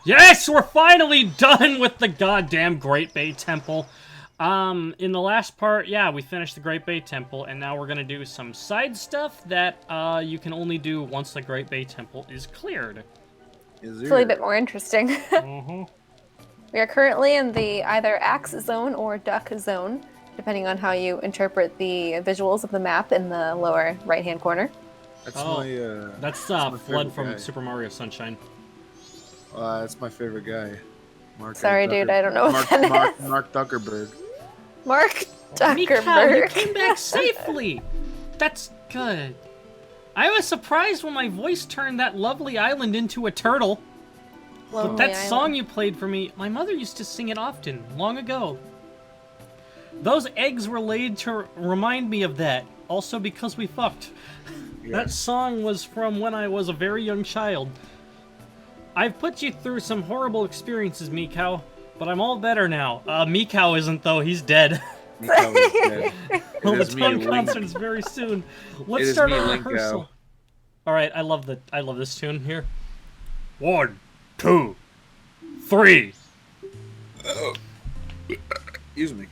Yes, we're finally done with the goddamn Great Bay Temple. In the last part, yeah, we finished the Great Bay Temple, and now we're gonna do some side stuff that, you can only do once the Great Bay Temple is cleared. Is It's really a bit more interesting. Mm-hmm. We are currently in the either axe zone or duck zone, depending on how you interpret the visuals of the map in the lower right-hand corner. That's That's my Flood favorite from guy. Super Mario Sunshine. That's my favorite guy. Mark Sorry, dude, I don't know what that is. Mark Zuckerberg. Mark Mikau, you Zuckerberg. came back safely! That's good. I was surprised when my voice turned that lovely island into a turtle. But that song you played for me, my mother used to sing it often, long ago. Those eggs were laid to remind me of that, also because we fucked. Yeah. That song was from when I was a very young child. I've put you through some horrible experiences, Mikau, but I'm all better now. Mikau isn't, though. He's dead. Mikau is dead. Well, It the is me, town Link. concert is very soon. It Let's is start me, our Linkau. rehearsal. All right, I love this tune here. 1, 2, 3. Excuse me.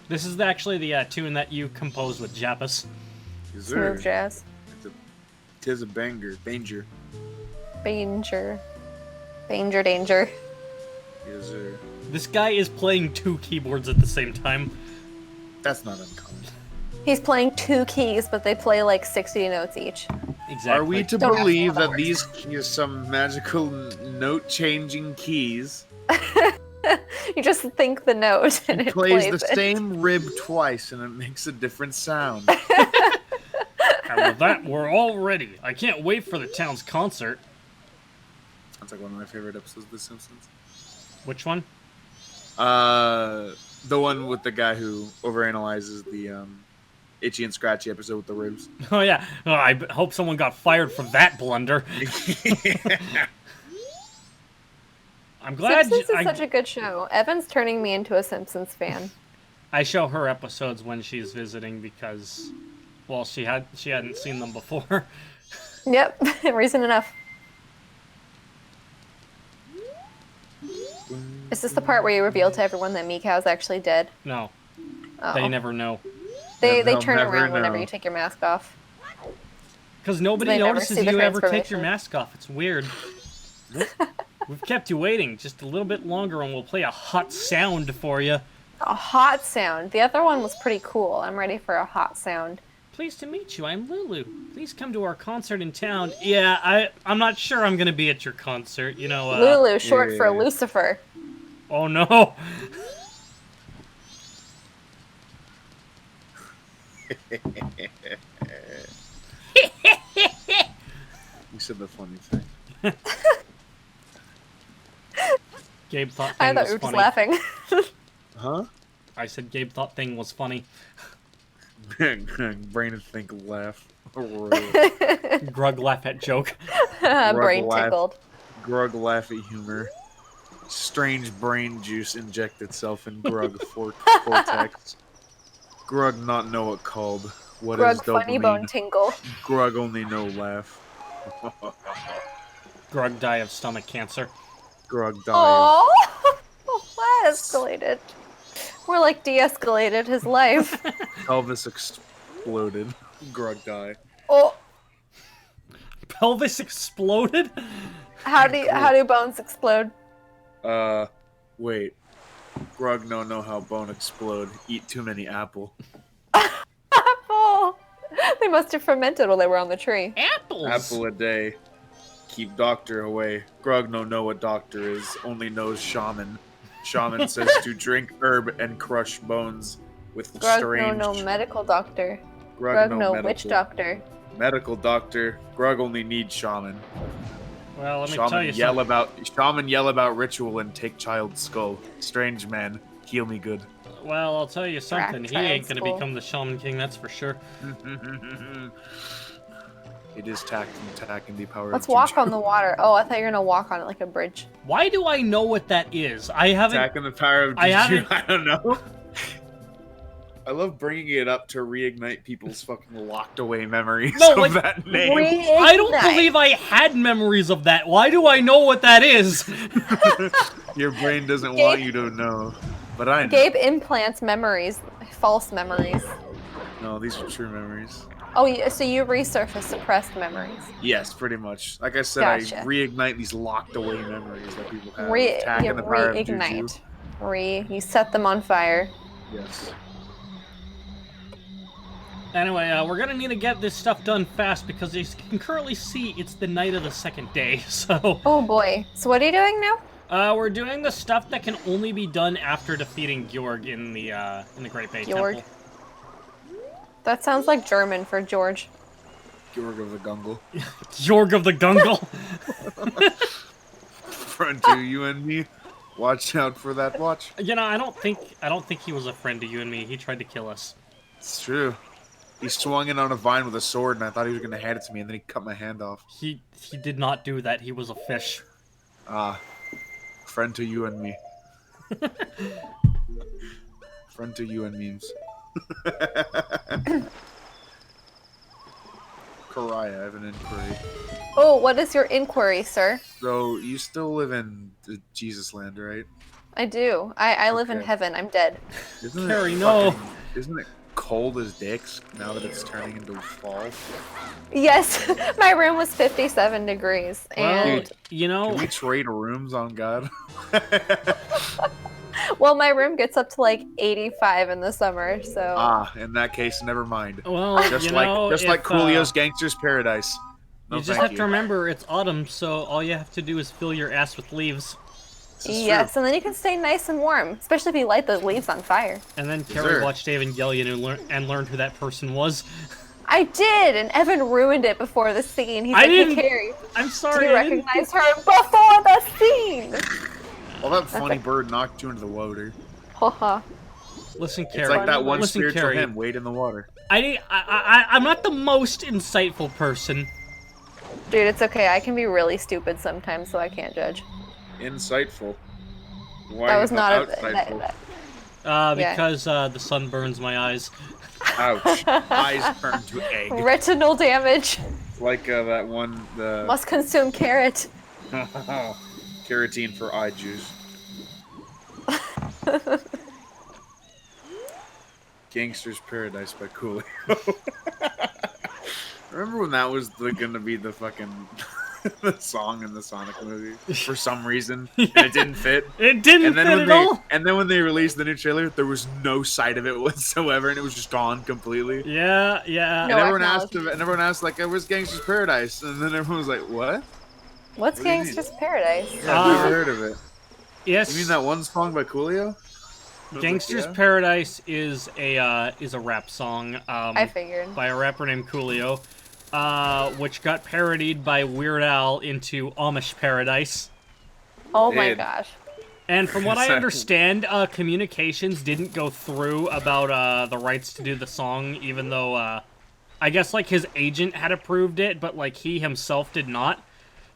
This is actually the tune that you composed with Jappus. Yes, sir. Smooth jazz. Tis a banger. Danger. Danger. Danger, danger. Yes, sir. This guy is playing 2 keyboards at the same time. That's not uncommon. He's playing 2 keys, but they play like 60 notes each. Exactly. Are we to Don't ask me believe how that that these are some magical note-changing keys? You just think the note and It it plays plays the it. same rib twice and it makes a different sound. And with that, we're all ready. I can't wait for the town's concert. Sounds like one of my favorite episodes of The Simpsons. Which one? The one with the guy who overanalyzes the Itchy and Scratchy episode with the ribs. Oh yeah. Oh, I hope someone got fired for that blunder. I'm glad Simpsons is such a good show. Evan's turning me into a Simpsons fan. I show her episodes when she's visiting because, well, she hadn't seen them before. Yep, reason enough. Is this the part where you reveal to everyone that Mikau's actually dead? No, Oh. they never know. They They'll turn never around whenever know. you take your mask off. Because nobody They never notices see the you ever take your transformation. mask off. It's weird. We've kept you waiting just a little bit longer and we'll play a hot sound for you. A hot sound. The other one was pretty cool. I'm ready for a hot sound. Pleased to meet you. I'm Lulu. Please come to our concert in town. Yeah, I'm not sure I'm going to be at your concert. You know, Lulu, short for yeah. Lucifer. Oh no. You said the funny thing. Gabe thought I thing thought was you were just funny. laughing. Huh? I said Gabe thought thing was funny. Brain and think laugh. Grug laugh at joke. Brain laugh. tickled. Grug laugh at humor. Strange brain juice inject itself in Grug cortex. Grug not know what called. What is Grug funny dopamine? bone tingle. Grug only know laugh. Grug die of stomach cancer. Grug die. Oh, that escalated. More like de-escalated his life. Elvis exploded. Grug die. Oh, Pelvis exploded? how do bones explode? Wait. Grug no know how bone explode. Eat too many apple. Apple. They must have fermented while they were on the tree. Apples! Apple a day. Keep doctor away. Grug no know what doctor is. Only knows shaman. Shaman says to drink herb and crush bones with Grug strange. no medical doctor. Grug Grug no witch doctor. Medical doctor. Grug only needs shaman. Well, let me tell you Shaman yell about ritual and take child's skull. Strange man, heal me good. Well, I'll tell you something. He Crack ain't gonna school. become the Shaman King, that's for sure. It is tact and the power Let's of walk Juju. on the water. Oh, I thought you were gonna walk on it like a bridge. Why do I know what that is? I haven't. Attack and the power of I Juju. haven't- I don't know. I love bringing it up to reignite people's fucking locked away memories No, of like, that name. I don't believe I had memories of that. Why do I know what that is? Your brain doesn't want you to know, but I know. Gabe implants memories, false memories. No, these are true memories. Oh, so you resurface suppressed memories. Yes, pretty much. Like I said, Gotcha. I reignite these locked away memories that people have. You Attacking the power of juju. reignite. You set them on fire. Yes. Anyway, we're gonna need to get this stuff done fast because as you can currently see, it's the night of the second day, so... Oh boy. So what are you doing now? We're doing the stuff that can only be done after defeating Georg in the Great Bay Temple. That sounds like German for George. Georg of the Gungle. Georg of the Gungle. Friend to you and me. Watch out for that watch. You know, I don't think he was a friend to you and me. He tried to kill us. It's true. He swung in on a vine with a sword, and I thought he was going to hand it to me, and then he cut my hand off. He did not do that. He was a fish. Friend to you and me. Friend to you and memes. Karaya, I have an inquiry. Oh, what is your inquiry, sir? So, you still live in the Jesus land, right? I do. I live in heaven. I'm dead. Carrie, no. Isn't it cold as dicks now that it's turning into fall? Yes, my room was 57 degrees. And Dude, you know... Can we trade rooms on God? well, my room gets up to like 85 in the summer, so... In that case, never mind. Well, just like Coolio's Gangster's Paradise. No, you just have to remember it's autumn, so all you have to do is fill your ass with leaves. Yes, and then you can stay nice and warm, especially if you light those leaves on fire. And then Carrie watched Evangelion and learned who that person was. I did, and Evan ruined it before the scene. He's like, hey, Carrie, I'm sorry, do you recognize her before the scene? Well, that funny bird knocked you into the water. Haha. Listen, Carrie. It's like that one spiritual hymn, wade in the water. I'm not the most insightful person. Dude, it's okay. I can be really stupid sometimes, so I can't judge. Insightful. Why that was not outsightful? Because the sun burns my eyes. Ouch. Eyes turn to egg. Retinal damage. Like that one, the... Must consume carrot. Carotene for eye juice. Gangster's Paradise by Coolio. Remember when that was gonna be the fucking the song in the Sonic movie for some reason, and it didn't fit. It didn't fit at all. And then when they released the new trailer, there was no sight of it whatsoever, and it was just gone completely. Yeah, yeah. And everyone asked, like, "Where's Gangster's Paradise?" And then everyone was like, "What? What's Gangster's Paradise?" Yeah, I've never heard of it. Yes. You mean that one song by Coolio? Gangster's Paradise is a rap song. I figured. By a rapper named Coolio, which got parodied by Weird Al into Amish Paradise. Oh my gosh. And from what I understand, communications didn't go through about the rights to do the song, even though I guess like his agent had approved it, but like he himself did not.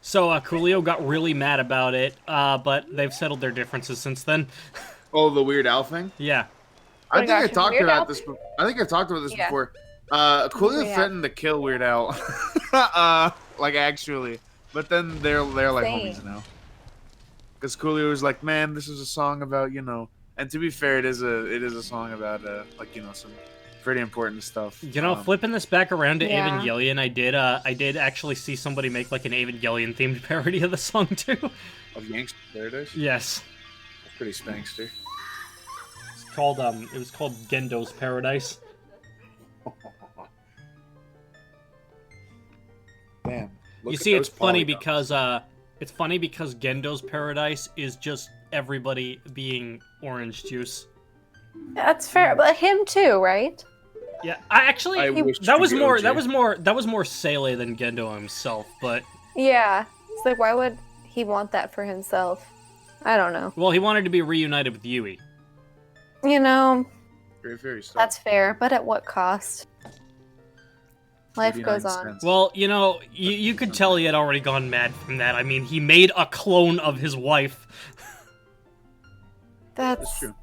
So Coolio got really mad about it, but they've settled their differences since then. Oh, the Weird Al thing? Yeah. I think I talked about this before. Coolio threatened to kill Weird Al. Like, actually. But then they're like homies now. Because Coolio was like, man, this is a song about, you know... And to be fair, it is a song about, like, you know, some pretty important stuff. You know, flipping this back around to Evangelion, I did actually see somebody make, like, an Evangelion-themed parody of the song, too. Of Gangster's Paradise? Yes. That's pretty spankster. It was called Gendo's Paradise. Damn. You see, it's funny because Gendo's Paradise is just everybody being orange juice. That's fair, but him too, right? Yeah, that was more Sele than Gendo himself, but yeah, it's like why would he want that for himself? I don't know. Well, he wanted to be reunited with Yui. You know, very that's fair, but at what cost? Life goes on. Well, you know, you could tell he had already gone mad from that. I mean, he made a clone of his wife. That's true.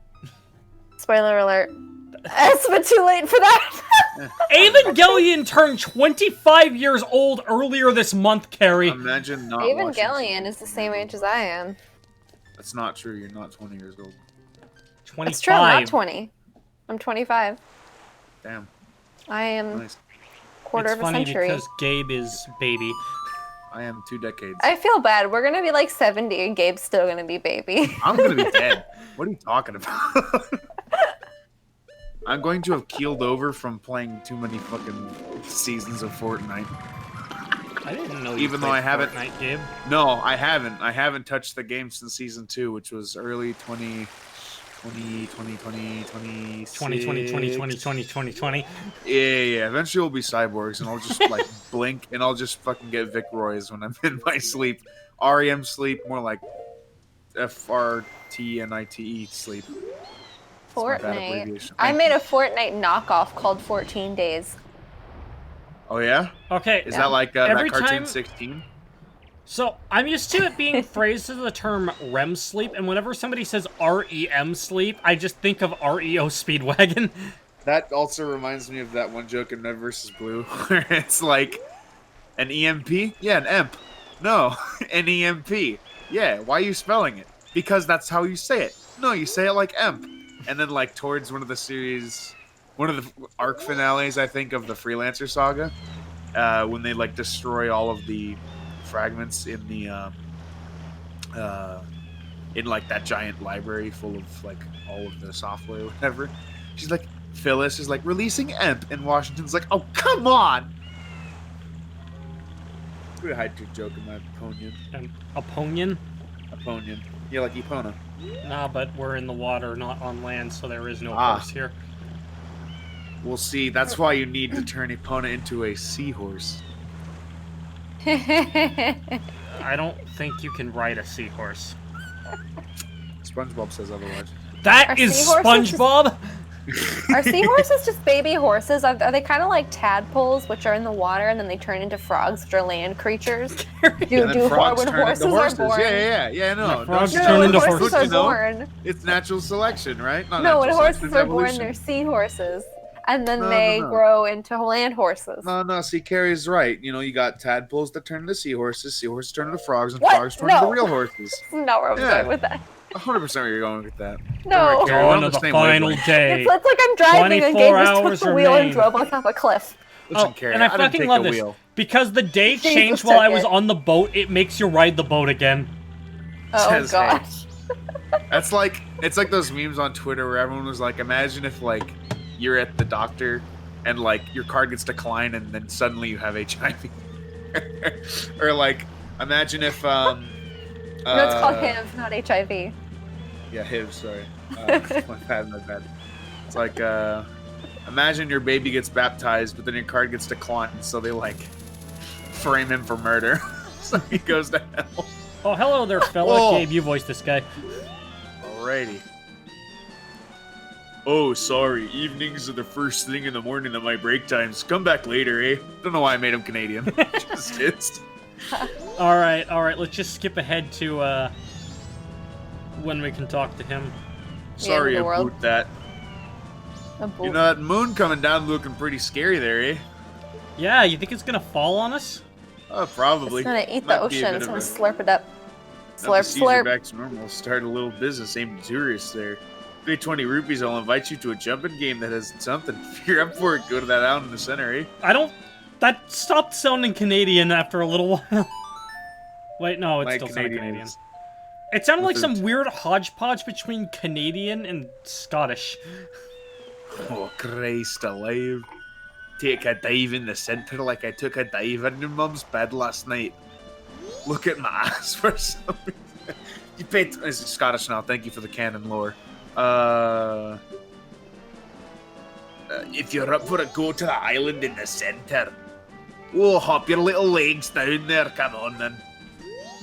Spoiler alert. It's been too late for that. Evangelion turned 25 years old earlier this month, Carrie. Imagine not Evangelion is the same age as I am. That's not true. You're not 20 years old. 25. That's true. I'm not 20. I'm 25. Damn. I am Nice. quarter of a century. It's funny because Gabe is baby. I am 2 decades. I feel bad. We're gonna be like 70 and Gabe's still gonna be baby. I'm gonna be dead. What are you talking about? I'm going to have keeled over from playing too many fucking seasons of Fortnite. I didn't know you Even though I haven't. Fortnite, Gabe. No, I haven't. I haven't touched the game since season 2, which was early 2020. Yeah. Eventually we'll be cyborgs, and I'll just like blink, and I'll just fucking get Vic Roy's when I'm in my sleep. REM sleep, more like FRTNITE sleep. Fortnite. I made a Fortnite knockoff called 14 Days. Oh yeah? Okay. Is that like that Every cartoon time... 16? So, I'm used to it being phrased as the term REM sleep, and whenever somebody says REM sleep, I just think of REO Speedwagon. That also reminds me of that one joke in Red vs. Blue, where it's like, an EMP? Yeah, an EMP. No, an EMP. Yeah, why are you spelling it? Because that's how you say it. No, you say it like EMP. And then, like, towards one of the series, one of the arc finales, I think, of the Freelancer saga, when they, like, destroy all of the fragments in the, in, like, that giant library full of, like, all of the software or whatever. She's like, Phyllis is like, releasing EMP, and Washington's like, oh, come on! It's a really high-tech joke in my opinion. Oponion? Oponion. Yeah, like Epona. Nah, but we're in the water, not on land, so there is no horse here. We'll see. That's why you need to turn Epona into a seahorse. I don't think you can ride a seahorse. SpongeBob says otherwise. That is SpongeBob? Are seahorses just baby horses? Are they kind of like tadpoles, which are in the water, and then they turn into frogs, which are land creatures? When horses are born? Yeah, no. Frogs turn into horses. Horses are born. It's natural selection, right? No, when horses are born, they're seahorses. And then they grow into land horses. No, see, Carrie's right. You know, you got tadpoles that turn into seahorses, seahorses turn into frogs, and frogs turn into real horses. No, where I'm going with that. 100% where you're going with that. No. Going to the final day. It's like I'm driving and Gabe just took the wheel and drove off a cliff. Listen, Carrie, and I fucking love this. Because the day changed while I was on the boat, it makes you ride the boat again. Oh, gosh. That's like, it's like those memes on Twitter where everyone was like, imagine if, like, you're at the doctor and, like, your card gets declined and then suddenly you have HIV. Or, like, imagine if, no, it's called HIV, not HIV. Yeah, HIV, sorry. My bad. It's like, imagine your baby gets baptized, but then your card gets declined, so they, like, frame him for murder. So he goes to hell. Oh, hello there, fella. Gabe, you voiced this guy. Alrighty. Oh, sorry. Evenings are the first thing in the morning at my break times. Come back later, eh? Don't know why I made him Canadian. Just is. Alright. Let's just skip ahead to, when we can talk to him. Sorry about that. You know, that moon coming down looking pretty scary there, eh? Yeah, you think it's gonna fall on us? Oh, probably. It's gonna eat the ocean. It's gonna slurp it up. Slurp. Back to normal. Start a little business aimed at tourists there. Pay 20 rupees, I'll invite you to a jumping game that has something. If you're up for it, go to that out in the center, eh? That stopped sounding Canadian after a little while. Wait, no, it's still sounding Canadian. It sounded like some weird hodgepodge between Canadian and Scottish. Oh, Christ alive. Take a dive in the centre like I took a dive in your mum's bed last night. Look at my ass for some reason. You paid... It's Scottish now, thank you for the canon lore. If you're up for it, go to the island in the centre. Oh, hop your little legs down there, come on then.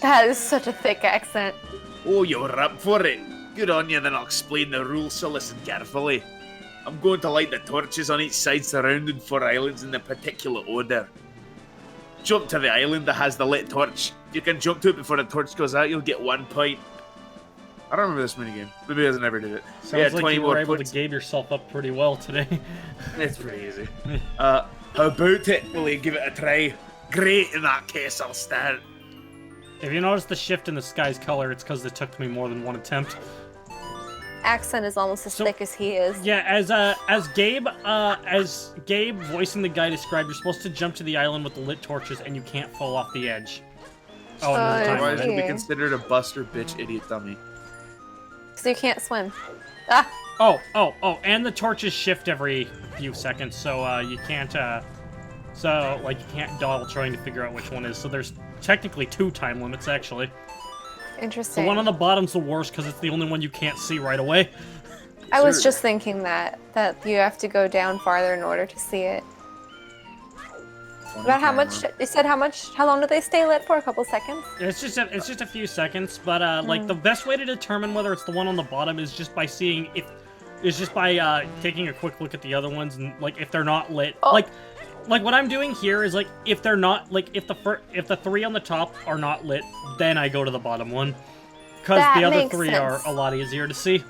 That is such a thick accent. Oh, you're up for it. Good on you, then I'll explain the rules, so listen carefully. I'm going to light the torches on each side surrounding 4 islands in the particular order. Jump to the island that has the lit torch. If you can jump to it before the torch goes out, you'll get 1 point. I don't remember this minigame. Maybe I never did it. Sounds like you were able to game yourself up pretty well today. It's pretty easy. How about it? Will you give it a try? Great, in that case, I'll start. If you notice the shift in the sky's color, it's because it took me more than one attempt. Accent is almost as thick as he is. Yeah, as Gabe voicing the guy described, you're supposed to jump to the island with the lit torches, and you can't fall off the edge. Oh, and there's a Otherwise, time you'd be considered a buster bitch idiot dummy. So you can't swim. Ah! Oh, and the torches shift every few seconds, so you can't, you can't dawdle trying to figure out which one is. So there's technically 2 time limits, actually. Interesting. The one on the bottom's the worst because it's the only one you can't see right away. I was just thinking that you have to go down farther in order to see it. About how much? You said how much? How long do they stay lit for? A couple seconds? It's just a few seconds, but like the best way to determine whether it's the one on the bottom is just by seeing taking a quick look at the other ones and like if they're not lit. Oh. Like what I'm doing here is like if they're not like if the 3 on the top are not lit, then I go to the bottom one, because the other 3 are a lot easier to see.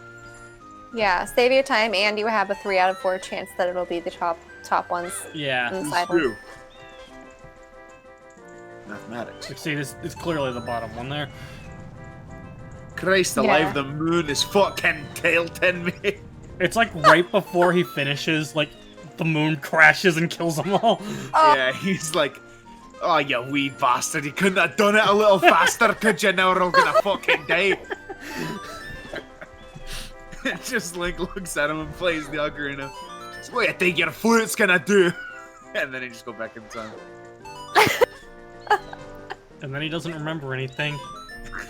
Yeah, save your time, and you have a 3 out of 4 chance that it'll be the top ones. Yeah, and the side true. ones. Mathematics. You see, this is clearly the bottom one there. Christ alive, the moon is fucking tilting me. It's like right before he finishes, like the moon crashes and kills them all. Oh. Yeah, he's like, oh, you wee bastard, you couldn't have done it a little faster, could you? Now we're all gonna fucking die. Just Link looks at him and plays the ocarina. So what do you think your flute's gonna do? And then he just go back in time. And then he doesn't remember anything.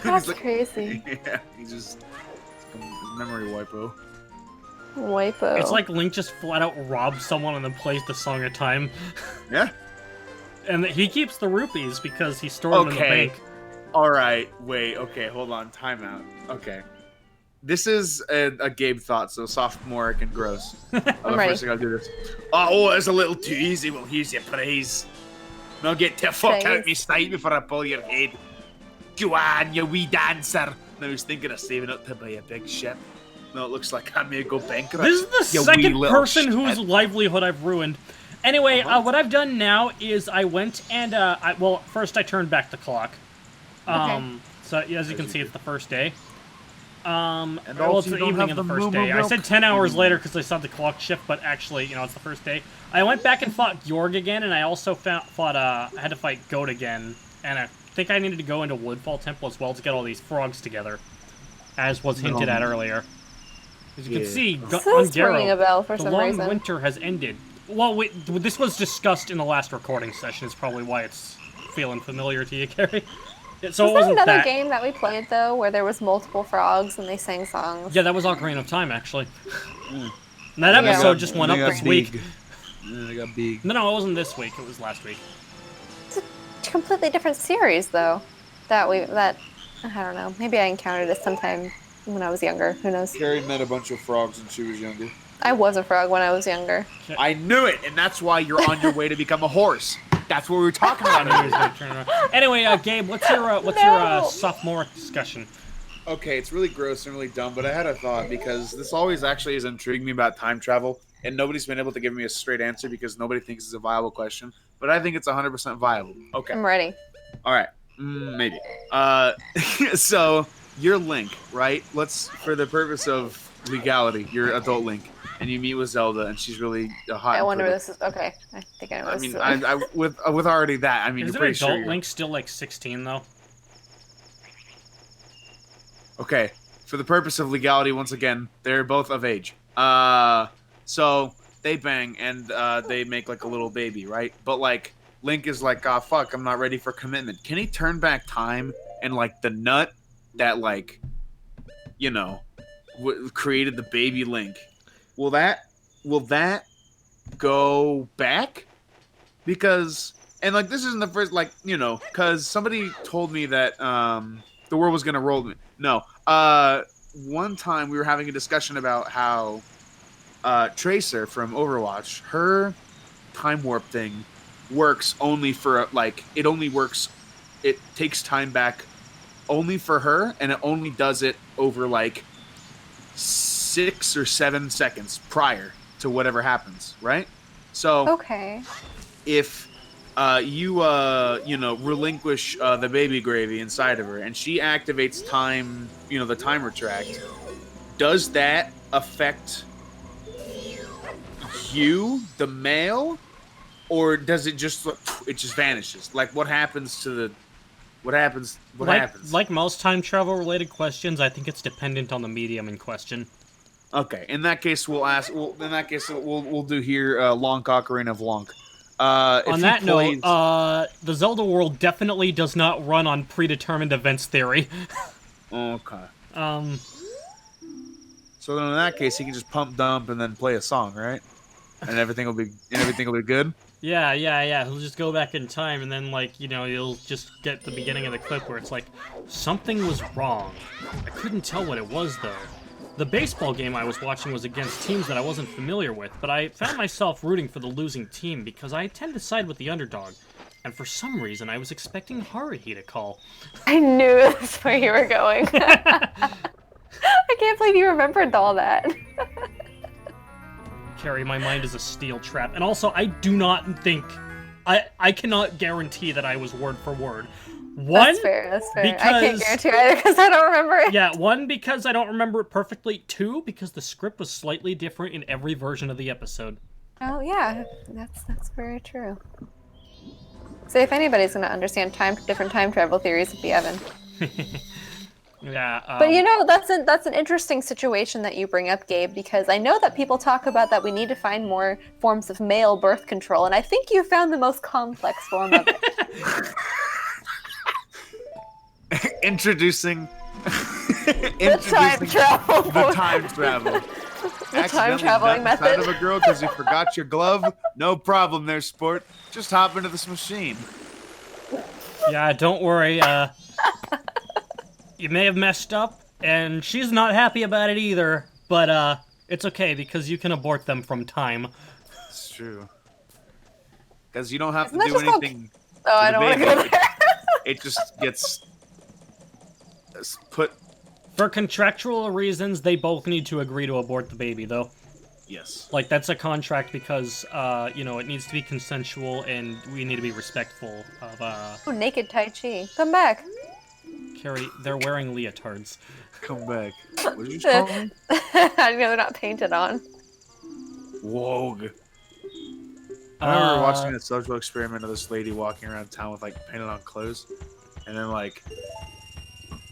That's like, crazy. Yeah, he's just his memory wipo. Wipo. It's like Link just flat out robs someone and then plays the Song of Time. Yeah. And he keeps the rupees because he stored them in the bank. Alright, wait, okay, hold on, time out. Okay. This is a Gabe thought, so sophomoric and gross. I'm ready. First thing I'll do this. Oh, it's a little too easy. Well, here's your praise. Now get the fuck out me sight before I pull your head. Go on, you wee dancer. Now he's thinking of saving up to buy a big ship. No, it looks like I may go bankrupt. This is the second person whose livelihood I've ruined. Anyway, what I've done now is I went and, first I turned back the clock. So as you can see, it's the first day. It's the evening of the first day. I said 10 hours later because I saw the clock shift, but actually, it's the first day. I went back and fought Georg again, and I also I had to fight Goat again, and I think I needed to go into Woodfall Temple as well to get all these frogs together, as was hinted at earlier. As you can see, on Garo, the long winter has ended. Well, wait, this was discussed in the last recording session, is probably why it's feeling familiar to you, Carrie. So was there another game that we played, though, where there was multiple frogs and they sang songs? Yeah, that was Ocarina of Time, actually. And that episode just went up this week. They got big. No, it wasn't this week. It was last week. It's a completely different series, though. I don't know. Maybe I encountered it sometime when I was younger. Who knows? Carrie met a bunch of frogs when she was younger. I was a frog when I was younger. I knew it, and that's why you're on your way to become a horse. That's what we were talking about. Anyway, Gabe, what's your sophomore discussion? Okay, it's really gross and really dumb, but I had a thought because this always actually has intrigued me about time travel, and nobody's been able to give me a straight answer because nobody thinks it's a viable question. But I think it's 100% viable. Okay. I'm ready. All right. Maybe. So you're Link, right? For the purpose of legality, you're adult Link. And you meet with Zelda, and she's really hot. I wonder where this is. Okay, I think I know. With already that, I mean, isn't you're pretty adult sure Link still like 16 though? Okay, for the purpose of legality, once again, they're both of age. So they bang and they make like a little baby, right? But like Link is like, oh fuck, I'm not ready for commitment. Can he turn back time and like the nut that created the baby Link? Will that go back? Because, and like, this isn't the first, because somebody told me that the world was going to roll me. No. One time we were having a discussion about how Tracer from Overwatch, her time warp thing works only for, it takes time back only for her, and it only does it over like 6 or 7 seconds prior to whatever happens, right? So Okay. if you relinquish the baby gravy inside of her, and she activates time, the timer retract, does that affect you, the male, or does it just vanishes? Like, what happens to the what happens? Like most time travel related questions, I think it's dependent on the medium in question. Okay, in that case, we'll do here Lonk Ocarina of Lonk. On that note, the Zelda world definitely does not run on predetermined events theory. Okay. So then in that case, he can just pump dump and then play a song, right? And everything will be good. Yeah. He'll just go back in time, and then, like, you'll just get the beginning of the clip where it's like, something was wrong. I couldn't tell what it was, though. The baseball game I was watching was against teams that I wasn't familiar with, but I found myself rooting for the losing team because I tend to side with the underdog. And for some reason, I was expecting Haruhi to call. I knew that's where you were going. I can't believe you remembered all that. Carrie, my mind is a steel trap. And also, I do not think... I cannot guarantee that I was word for word. That's fair. I can't guarantee either because I don't remember it. Yeah, 1, because I don't remember it perfectly. 2, because the script was slightly different in every version of the episode. Oh, yeah. That's very true. So if anybody's going to understand different time travel theories, it'd be Evan. Yeah. But that's an interesting situation that you bring up, Gabe, because I know that people talk about that we need to find more forms of male birth control, and I think you found the most complex form of it. Introducing the time travel. The time travel. The time traveling method. Inside of a girl because you forgot your glove. No problem there, sport. Just hop into this machine. Yeah, don't worry. You may have messed up, and she's not happy about it either. But it's okay because you can abort them from time. It's true. Because you don't have to do anything. Oh, I don't want to go there. It just gets put. For contractual reasons, they both need to agree to abort the baby, though. Yes. Like, that's a contract because, it needs to be consensual, and we need to be respectful of, Oh, naked Tai Chi. Come back. Carrie, they're wearing leotards. Come back. What did you call me? I know they're not painted on. Whoa. I remember watching a social experiment of this lady walking around town with, like, painted on clothes. And then, like...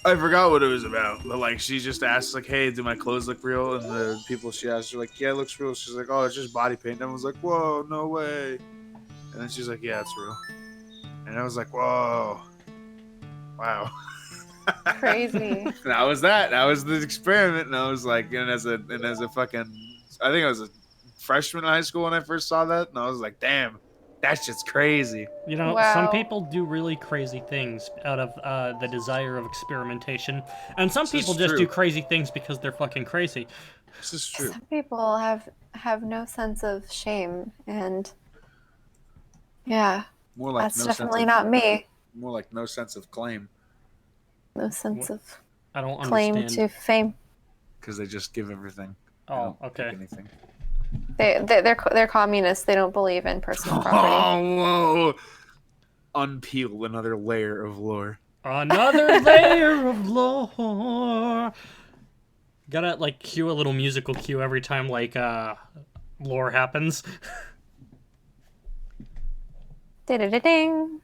I forgot what it was about, but like she just asked, like, "Hey, do my clothes look real?" And the people she asked are like, "Yeah, it looks real." She's like, "Oh, it's just body paint." And everyone's like, "Whoa, no way!" And then she's like, "Yeah, it's real." And I was like, "Whoa, wow, crazy." That was the experiment. And I was like, and as a fucking, I think I was a freshman in high school when I first saw that, and I was like, "Damn, that's just crazy." Wow. Some people do really crazy things out of the desire of experimentation. And some people just do crazy things because they're fucking crazy. This is true. Some people have no sense of shame, and yeah, more like that's definitely not me. More like no sense of claim. No sense of I don't claim understand. to fame. Because they just give everything. Oh, okay. Anything. They're communists. They don't believe in personal property. Oh, whoa! Unpeel another layer of lore. Another layer of lore. Gotta like cue a little musical cue every time like lore happens. Ding.